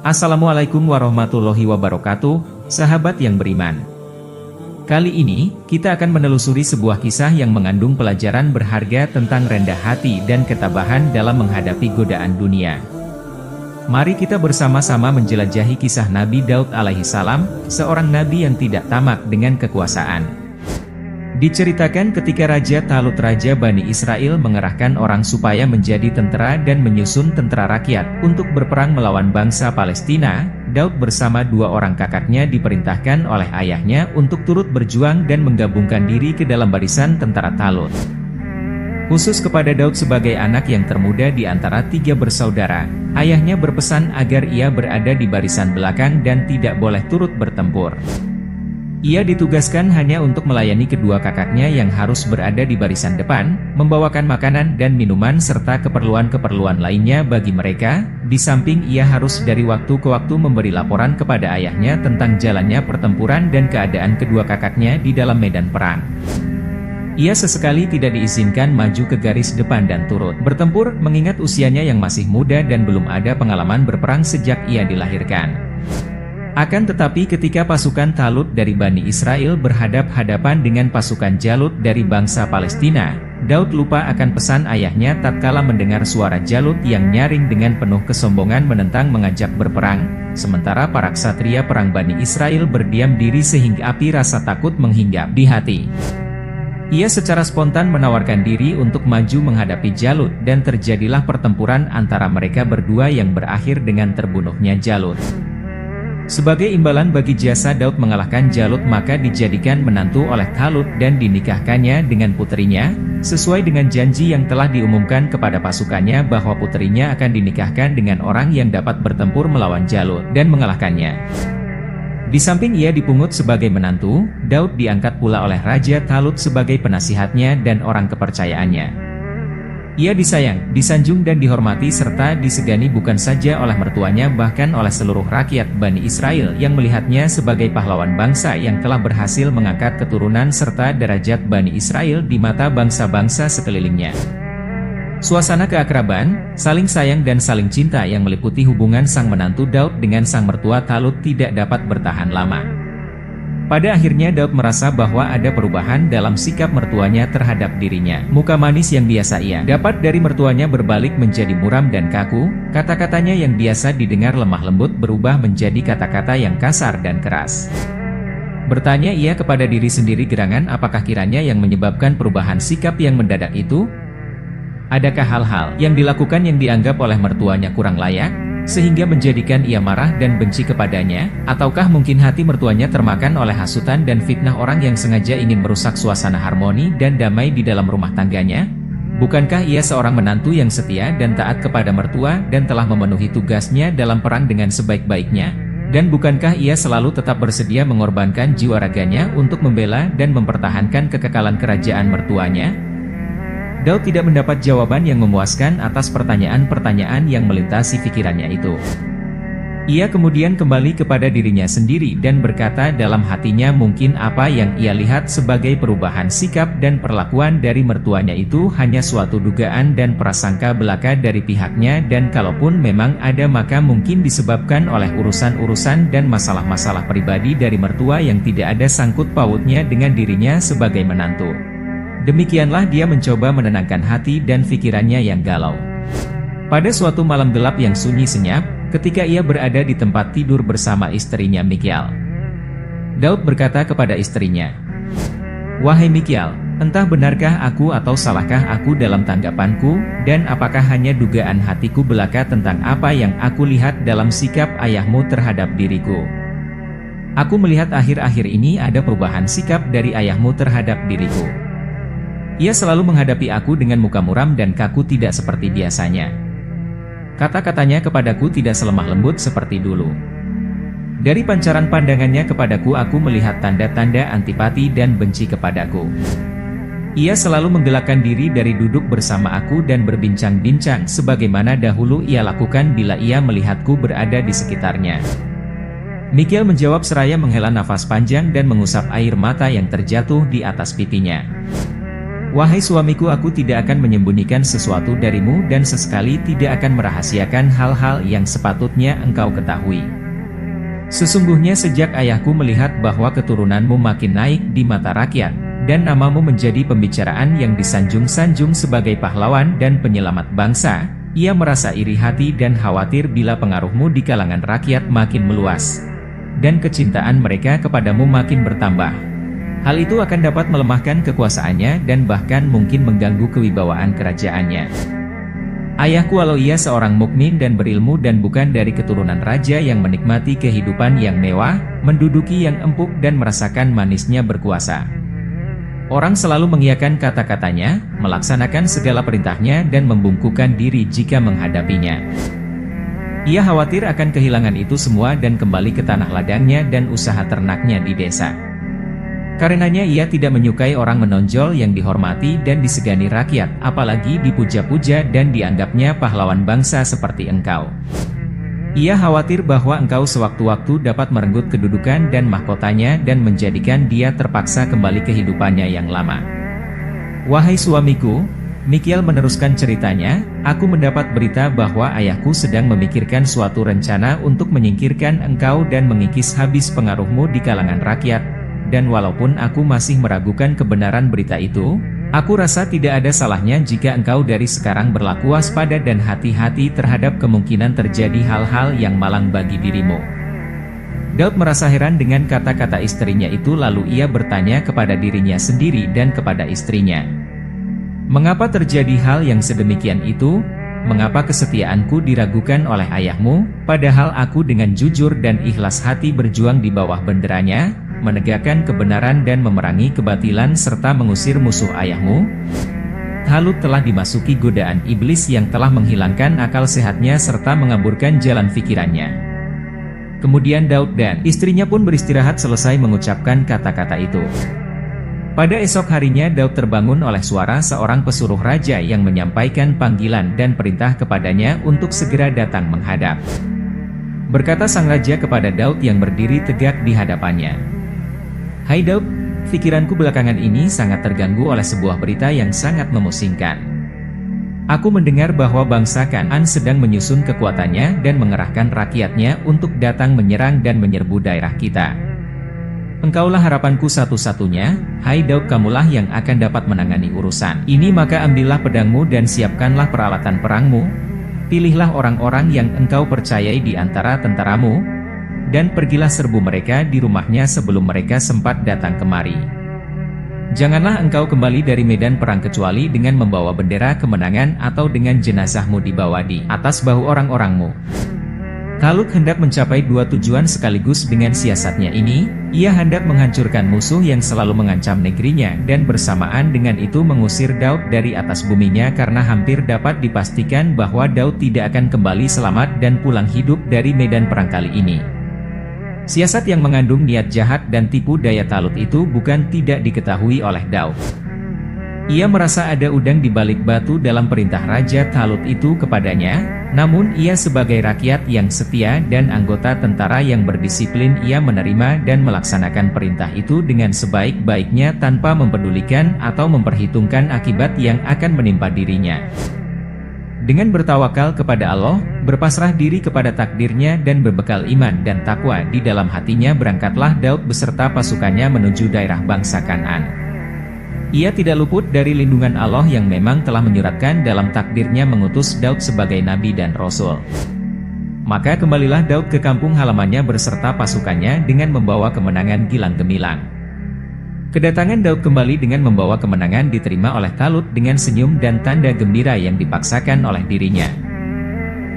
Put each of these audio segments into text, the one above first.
Assalamualaikum warahmatullahi wabarakatuh, sahabat yang beriman. Kali ini, kita akan menelusuri sebuah kisah yang mengandung pelajaran berharga tentang rendah hati dan ketabahan dalam menghadapi godaan dunia. Mari kita bersama-sama menjelajahi kisah Nabi Daud alaihissalam, seorang nabi yang tidak tamak dengan kekuasaan. Diceritakan ketika Raja Talut Raja Bani Israel mengerahkan orang supaya menjadi tentara dan menyusun tentara rakyat untuk berperang melawan bangsa Palestina, Daud bersama dua orang kakaknya diperintahkan oleh ayahnya untuk turut berjuang dan menggabungkan diri ke dalam barisan tentara Talut. Khusus kepada Daud sebagai anak yang termuda di antara tiga bersaudara, ayahnya berpesan agar ia berada di barisan belakang dan tidak boleh turut bertempur. Ia ditugaskan hanya untuk melayani kedua kakaknya yang harus berada di barisan depan, membawakan makanan dan minuman serta keperluan-keperluan lainnya bagi mereka. Di samping ia harus dari waktu ke waktu memberi laporan kepada ayahnya tentang jalannya pertempuran dan keadaan kedua kakaknya di dalam medan perang. Ia sesekali tidak diizinkan maju ke garis depan dan turut bertempur, mengingat usianya yang masih muda dan belum ada pengalaman berperang sejak ia dilahirkan. Akan tetapi ketika pasukan Talut dari Bani Israel berhadap-hadapan dengan pasukan Jalut dari bangsa Palestina, Daud lupa akan pesan ayahnya tatkala mendengar suara Jalut yang nyaring dengan penuh kesombongan menentang mengajak berperang, sementara para ksatria perang Bani Israel berdiam diri sehingga api rasa takut menghinggap di hati. Ia secara spontan menawarkan diri untuk maju menghadapi Jalut dan terjadilah pertempuran antara mereka berdua yang berakhir dengan terbunuhnya Jalut. Sebagai imbalan bagi jasa Daud mengalahkan Jalut, maka dijadikan menantu oleh Talut dan dinikahkannya dengan putrinya, sesuai dengan janji yang telah diumumkan kepada pasukannya bahwa putrinya akan dinikahkan dengan orang yang dapat bertempur melawan Jalut dan mengalahkannya. Di samping ia dipungut sebagai menantu, Daud diangkat pula oleh Raja Talut sebagai penasihatnya dan orang kepercayaannya. Ia disayang, disanjung dan dihormati serta disegani bukan saja oleh mertuanya bahkan oleh seluruh rakyat Bani Israel yang melihatnya sebagai pahlawan bangsa yang telah berhasil mengangkat keturunan serta derajat Bani Israel di mata bangsa-bangsa sekelilingnya. Suasana keakraban, saling sayang dan saling cinta yang meliputi hubungan sang menantu Daud dengan sang mertua Talut tidak dapat bertahan lama. Pada akhirnya Daud merasa bahwa ada perubahan dalam sikap mertuanya terhadap dirinya. Muka manis yang biasa ia dapat dari mertuanya berbalik menjadi muram dan kaku, kata-katanya yang biasa didengar lemah lembut berubah menjadi kata-kata yang kasar dan keras. Bertanya ia kepada diri sendiri gerangan, apakah kiranya yang menyebabkan perubahan sikap yang mendadak itu? Adakah hal-hal yang dilakukan yang dianggap oleh mertuanya kurang layak, sehingga menjadikan ia marah dan benci kepadanya? Ataukah mungkin hati mertuanya termakan oleh hasutan dan fitnah orang yang sengaja ingin merusak suasana harmoni dan damai di dalam rumah tangganya? Bukankah ia seorang menantu yang setia dan taat kepada mertua dan telah memenuhi tugasnya dalam perang dengan sebaik-baiknya? Dan bukankah ia selalu tetap bersedia mengorbankan jiwa raganya untuk membela dan mempertahankan kekekalan kerajaan mertuanya? Daud tidak mendapat jawaban yang memuaskan atas pertanyaan-pertanyaan yang melintasi pikirannya itu. Ia kemudian kembali kepada dirinya sendiri dan berkata dalam hatinya, mungkin apa yang ia lihat sebagai perubahan sikap dan perlakuan dari mertuanya itu hanya suatu dugaan dan prasangka belaka dari pihaknya, dan kalaupun memang ada maka mungkin disebabkan oleh urusan-urusan dan masalah-masalah pribadi dari mertua yang tidak ada sangkut pautnya dengan dirinya sebagai menantu. Demikianlah dia mencoba menenangkan hati dan pikirannya yang galau. Pada suatu malam gelap yang sunyi senyap, ketika ia berada di tempat tidur bersama istrinya Michal, Daud berkata kepada istrinya, "Wahai Michal, entah benarkah aku atau salahkah aku dalam tanggapanku, dan apakah hanya dugaan hatiku belaka tentang apa yang aku lihat dalam sikap ayahmu terhadap diriku? Aku melihat akhir-akhir ini ada perubahan sikap dari ayahmu terhadap diriku. Ia selalu menghadapi aku dengan muka muram dan kaku tidak seperti biasanya. Kata-katanya kepadaku tidak selemah lembut seperti dulu. Dari pancaran pandangannya kepadaku aku melihat tanda-tanda antipati dan benci kepadaku. Ia selalu menggelakkan diri dari duduk bersama aku dan berbincang-bincang sebagaimana dahulu ia lakukan bila ia melihatku berada di sekitarnya." Michal menjawab seraya menghela nafas panjang dan mengusap air mata yang terjatuh di atas pipinya. Wahai suamiku, aku tidak akan menyembunyikan sesuatu darimu dan sesekali tidak akan merahasiakan hal-hal yang sepatutnya engkau ketahui. Sesungguhnya sejak ayahku melihat bahwa keturunanmu makin naik di mata rakyat, dan namamu menjadi pembicaraan yang disanjung-sanjung sebagai pahlawan dan penyelamat bangsa, ia merasa iri hati dan khawatir bila pengaruhmu di kalangan rakyat makin meluas, dan kecintaan mereka kepadamu makin bertambah. Hal itu akan dapat melemahkan kekuasaannya dan bahkan mungkin mengganggu kewibawaan kerajaannya. Ayahku walau ia seorang mukmin dan berilmu dan bukan dari keturunan raja yang menikmati kehidupan yang mewah, menduduki yang empuk dan merasakan manisnya berkuasa. Orang selalu mengiyakan kata-katanya, melaksanakan segala perintahnya dan membungkukkan diri jika menghadapinya. Ia khawatir akan kehilangan itu semua dan kembali ke tanah ladangnya dan usaha ternaknya di desa. Karenanya ia tidak menyukai orang menonjol yang dihormati dan disegani rakyat, apalagi dipuja-puja dan dianggapnya pahlawan bangsa seperti engkau. Ia khawatir bahwa engkau sewaktu-waktu dapat merenggut kedudukan dan mahkotanya dan menjadikan dia terpaksa kembali ke kehidupannya yang lama. Wahai suamiku, Mikiel meneruskan ceritanya, aku mendapat berita bahwa ayahku sedang memikirkan suatu rencana untuk menyingkirkan engkau dan mengikis habis pengaruhmu di kalangan rakyat. Dan walaupun aku masih meragukan kebenaran berita itu, aku rasa tidak ada salahnya jika engkau dari sekarang berlaku waspada dan hati-hati terhadap kemungkinan terjadi hal-hal yang malang bagi dirimu. Daud merasa heran dengan kata-kata istrinya itu, lalu ia bertanya kepada dirinya sendiri dan kepada istrinya. Mengapa terjadi hal yang sedemikian itu? Mengapa kesetiaanku diragukan oleh ayahmu, padahal aku dengan jujur dan ikhlas hati berjuang di bawah benderanya, menegakkan kebenaran dan memerangi kebatilan serta mengusir musuh ayahmu? Talut telah dimasuki godaan iblis yang telah menghilangkan akal sehatnya serta mengaburkan jalan pikirannya. Kemudian Daud dan istrinya pun beristirahat selesai mengucapkan kata-kata itu. Pada esok harinya Daud terbangun oleh suara seorang pesuruh raja yang menyampaikan panggilan dan perintah kepadanya untuk segera datang menghadap. Berkata sang raja kepada Daud yang berdiri tegak di hadapannya. Hai Daud, pikiranku belakangan ini sangat terganggu oleh sebuah berita yang sangat memusingkan. Aku mendengar bahwa bangsa Kan'an sedang menyusun kekuatannya dan mengerahkan rakyatnya untuk datang menyerang dan menyerbu daerah kita. Engkaulah harapanku satu-satunya, hai Daud, kamulah yang akan dapat menangani urusan ini, maka ambillah pedangmu dan siapkanlah peralatan perangmu. Pilihlah orang-orang yang engkau percayai di antara tentaramu, dan pergilah serbu mereka di rumahnya sebelum mereka sempat datang kemari. Janganlah engkau kembali dari medan perang kecuali dengan membawa bendera kemenangan atau dengan jenazahmu dibawa di atas bahu orang-orangmu. Talut hendak mencapai dua tujuan sekaligus dengan siasatnya ini. Ia hendak menghancurkan musuh yang selalu mengancam negerinya dan bersamaan dengan itu mengusir Daud dari atas buminya, karena hampir dapat dipastikan bahwa Daud tidak akan kembali selamat dan pulang hidup dari medan perang kali ini. Siasat yang mengandung niat jahat dan tipu daya Talut itu bukan tidak diketahui oleh Daud. Ia merasa ada udang di balik batu dalam perintah Raja Talut itu kepadanya, namun ia sebagai rakyat yang setia dan anggota tentara yang berdisiplin, ia menerima dan melaksanakan perintah itu dengan sebaik-baiknya tanpa mempedulikan atau memperhitungkan akibat yang akan menimpa dirinya. Dengan bertawakal kepada Allah, berpasrah diri kepada takdirnya dan berbekal iman dan takwa di dalam hatinya, berangkatlah Daud beserta pasukannya menuju daerah bangsa Kan'an. Ia tidak luput dari lindungan Allah yang memang telah menyuratkan dalam takdirnya mengutus Daud sebagai nabi dan rasul. Maka kembalilah Daud ke kampung halamannya beserta pasukannya dengan membawa kemenangan gilang gemilang. Kedatangan Daud kembali dengan membawa kemenangan diterima oleh Talut dengan senyum dan tanda gembira yang dipaksakan oleh dirinya.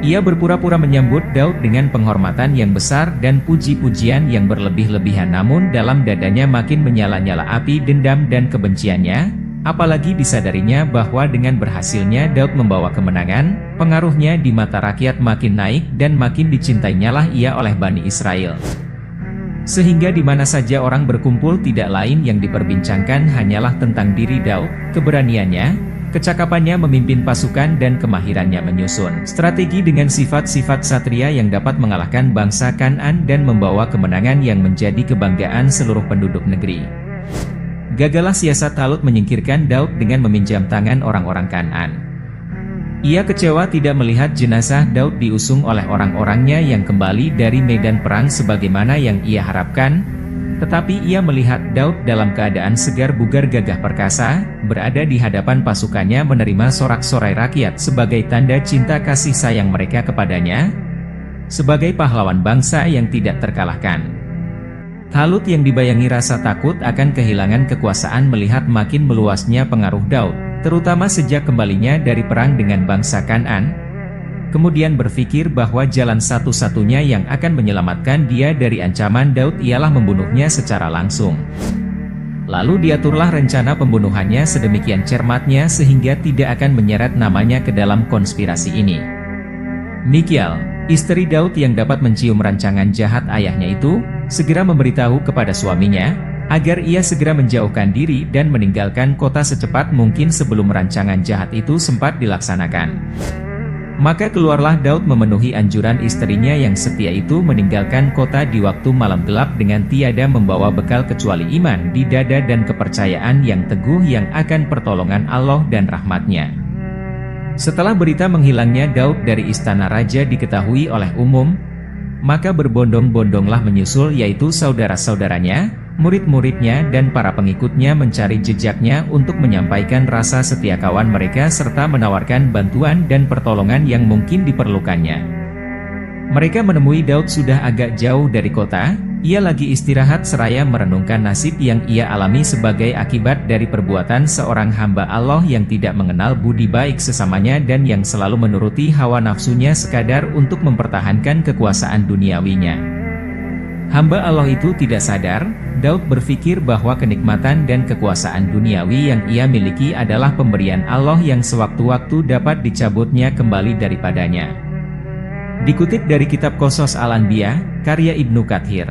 Ia berpura-pura menyambut Daud dengan penghormatan yang besar dan puji-pujian yang berlebih-lebihan, namun dalam dadanya makin menyala-nyala api dendam dan kebenciannya, apalagi disadarinya bahwa dengan berhasilnya Daud membawa kemenangan, pengaruhnya di mata rakyat makin naik dan makin dicintainyalah ia oleh Bani Israel. Sehingga di mana saja orang berkumpul tidak lain yang diperbincangkan hanyalah tentang diri Daud, keberaniannya, kecakapannya memimpin pasukan dan kemahirannya menyusun strategi dengan sifat-sifat satria yang dapat mengalahkan bangsa Kan'an dan membawa kemenangan yang menjadi kebanggaan seluruh penduduk negeri. Gagallah siasat Talut menyingkirkan Daud dengan meminjam tangan orang-orang Kan'an. Ia kecewa tidak melihat jenazah Daud diusung oleh orang-orangnya yang kembali dari medan perang sebagaimana yang ia harapkan, tetapi ia melihat Daud dalam keadaan segar bugar gagah perkasa, berada di hadapan pasukannya menerima sorak-sorai rakyat sebagai tanda cinta kasih sayang mereka kepadanya, sebagai pahlawan bangsa yang tidak terkalahkan. Talut yang dibayangi rasa takut akan kehilangan kekuasaan melihat makin meluasnya pengaruh Daud, terutama sejak kembalinya dari perang dengan bangsa Kan'an, kemudian berpikir bahwa jalan satu-satunya yang akan menyelamatkan dia dari ancaman Daud ialah membunuhnya secara langsung. Lalu diaturlah rencana pembunuhannya sedemikian cermatnya sehingga tidak akan menyeret namanya ke dalam konspirasi ini. Michal, istri Daud yang dapat mencium rancangan jahat ayahnya itu, segera memberitahu kepada suaminya, agar ia segera menjauhkan diri dan meninggalkan kota secepat mungkin sebelum rancangan jahat itu sempat dilaksanakan. Maka keluarlah Daud memenuhi anjuran istrinya yang setia itu meninggalkan kota di waktu malam gelap dengan tiada membawa bekal kecuali iman di dada dan kepercayaan yang teguh yang akan pertolongan Allah dan rahmatnya. Setelah berita menghilangnya Daud dari istana raja diketahui oleh umum, maka berbondong-bondonglah menyusul yaitu saudara-saudaranya, murid-muridnya dan para pengikutnya mencari jejaknya untuk menyampaikan rasa setia kawan mereka serta menawarkan bantuan dan pertolongan yang mungkin diperlukannya. Mereka menemui Daud sudah agak jauh dari kota, ia lagi istirahat seraya merenungkan nasib yang ia alami sebagai akibat dari perbuatan seorang hamba Allah yang tidak mengenal budi baik sesamanya dan yang selalu menuruti hawa nafsunya sekadar untuk mempertahankan kekuasaan duniawinya. Hamba Allah itu tidak sadar, Daud berpikir bahwa kenikmatan dan kekuasaan duniawi yang ia miliki adalah pemberian Allah yang sewaktu-waktu dapat dicabutnya kembali daripadanya. Dikutip dari kitab Qasas Al-Anbiya, karya Ibnu Katsir.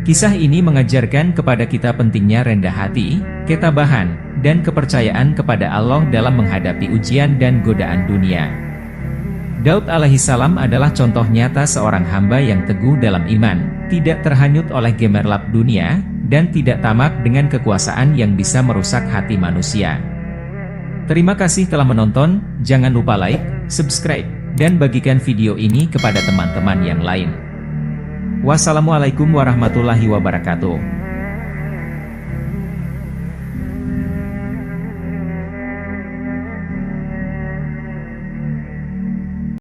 Kisah ini mengajarkan kepada kita pentingnya rendah hati, ketabahan, dan kepercayaan kepada Allah dalam menghadapi ujian dan godaan dunia. Daud alaihissalam adalah contoh nyata seorang hamba yang teguh dalam iman, tidak terhanyut oleh gemerlap dunia, dan tidak tamak dengan kekuasaan yang bisa merusak hati manusia. Terima kasih telah menonton, jangan lupa like, subscribe, dan bagikan video ini kepada teman-teman yang lain. Wassalamualaikum warahmatullahi wabarakatuh.